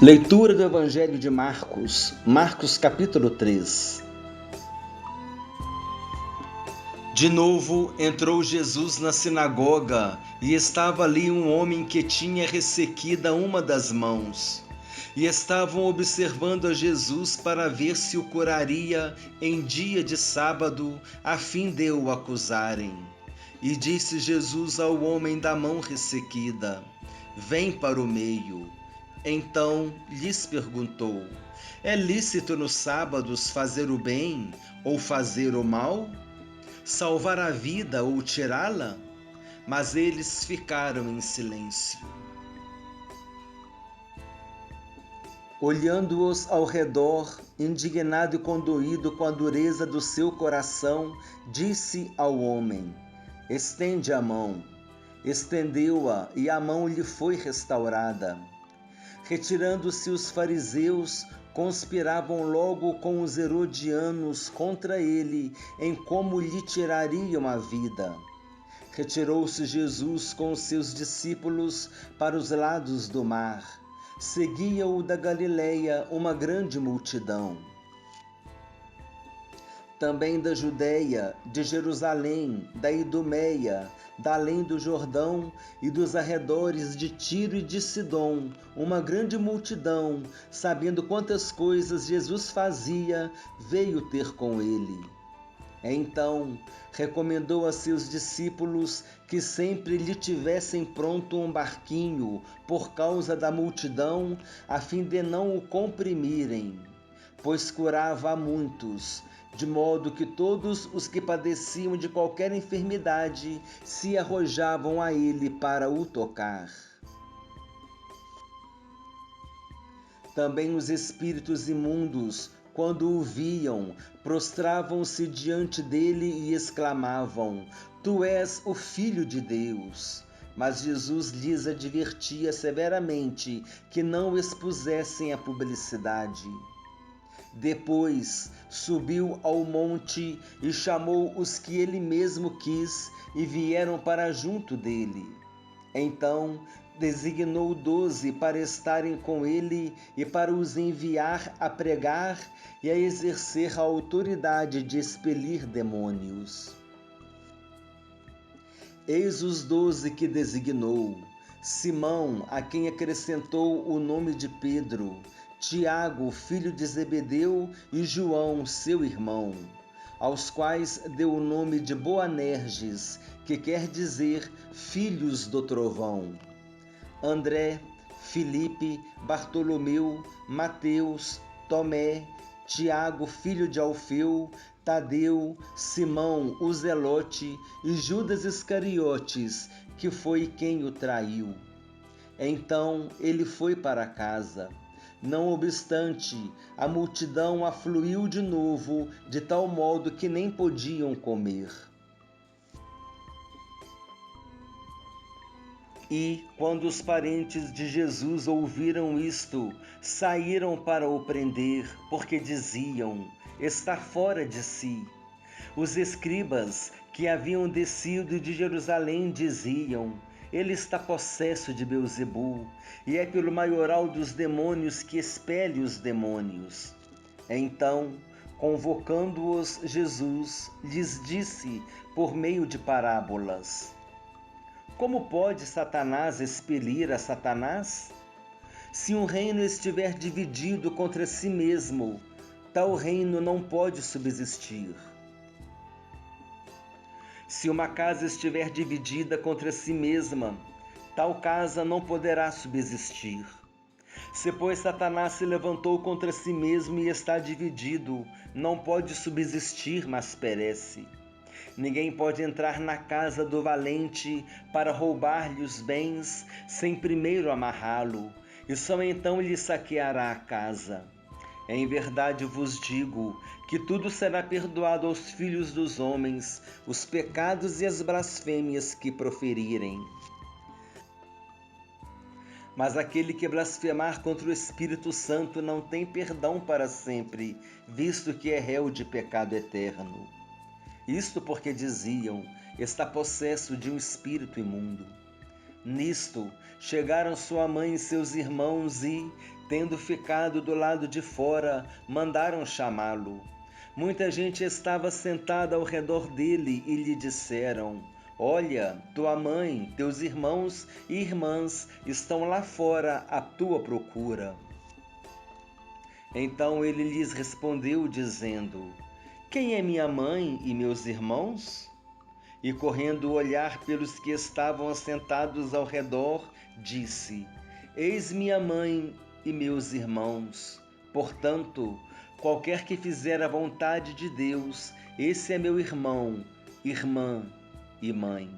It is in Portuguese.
Leitura do Evangelho de Marcos, Marcos capítulo 3. De novo entrou Jesus na sinagoga e estava ali um homem que tinha ressequida uma das mãos. E estavam observando a Jesus para ver se o curaria em dia de sábado, a fim de o acusarem. E disse Jesus ao homem da mão ressequida: Vem para o meio. Então lhes perguntou: É lícito nos sábados fazer o bem ou fazer o mal? Salvar a vida ou tirá-la? Mas eles ficaram em silêncio. Olhando-os ao redor, indignado e condoído com a dureza do seu coração, disse ao homem: Estende a mão. Estendeu-a e a mão lhe foi restaurada. Retirando-se os fariseus, conspiravam logo com os herodianos contra ele, em como lhe tirariam a vida. Retirou-se Jesus com os seus discípulos para os lados do mar. Seguia-o da Galileia uma grande multidão. Também da Judéia, de Jerusalém, da Idumeia, da além do Jordão e dos arredores de Tiro e de Sidom, uma grande multidão, sabendo quantas coisas Jesus fazia, veio ter com ele. Então, recomendou a seus discípulos que sempre lhe tivessem pronto um barquinho por causa da multidão, a fim de não o comprimirem, pois curava a muitos, de modo que todos os que padeciam de qualquer enfermidade se arrojavam a ele para o tocar. Também os espíritos imundos, quando o viam, prostravam-se diante dele e exclamavam: Tu és o Filho de Deus. Mas Jesus lhes advertia severamente que não expusessem a publicidade. Depois subiu ao monte e chamou os que ele mesmo quis e vieram para junto dele. Então designou 12 para estarem com ele e para os enviar a pregar e a exercer a autoridade de expelir demônios. Eis os 12 que designou: Simão, a quem acrescentou o nome de Pedro, Tiago, filho de Zebedeu, e João, seu irmão, aos quais deu o nome de Boanerges, que quer dizer filhos do trovão. André, Filipe, Bartolomeu, Mateus, Tomé, Tiago, filho de Alfeu, Tadeu, Simão, o Zelote e Judas Iscariotes, que foi quem o traiu. Então ele foi para casa. Não obstante, a multidão afluiu de novo, de tal modo que nem podiam comer. E, quando os parentes de Jesus ouviram isto, saíram para o prender, porque diziam: Está fora de si. Os escribas, que haviam descido de Jerusalém, diziam: Ele está possesso de Beelzebul, e é pelo maioral dos demônios que expele os demônios. Então, convocando-os, Jesus lhes disse por meio de parábolas: Como pode Satanás expelir a Satanás? Se um reino estiver dividido contra si mesmo, tal reino não pode subsistir. Se uma casa estiver dividida contra si mesma, tal casa não poderá subsistir. Se, pois, Satanás se levantou contra si mesmo e está dividido, não pode subsistir, mas perece. Ninguém pode entrar na casa do valente para roubar-lhe os bens, sem primeiro amarrá-lo, e só então lhe saqueará a casa. Em verdade vos digo que tudo será perdoado aos filhos dos homens, os pecados e as blasfêmias que proferirem. Mas aquele que blasfemar contra o Espírito Santo não tem perdão para sempre, visto que é réu de pecado eterno. Isto porque diziam: está possesso de um espírito imundo. Nisto, chegaram sua mãe e seus irmãos e, tendo ficado do lado de fora, mandaram chamá-lo. Muita gente estava sentada ao redor dele e lhe disseram: Olha, tua mãe, teus irmãos e irmãs estão lá fora à tua procura. Então ele lhes respondeu, dizendo: Quem é minha mãe e meus irmãos? E correndo olhar pelos que estavam assentados ao redor, disse: Eis minha mãe e meus irmãos. Portanto, qualquer que fizer a vontade de Deus, esse é meu irmão, irmã e mãe.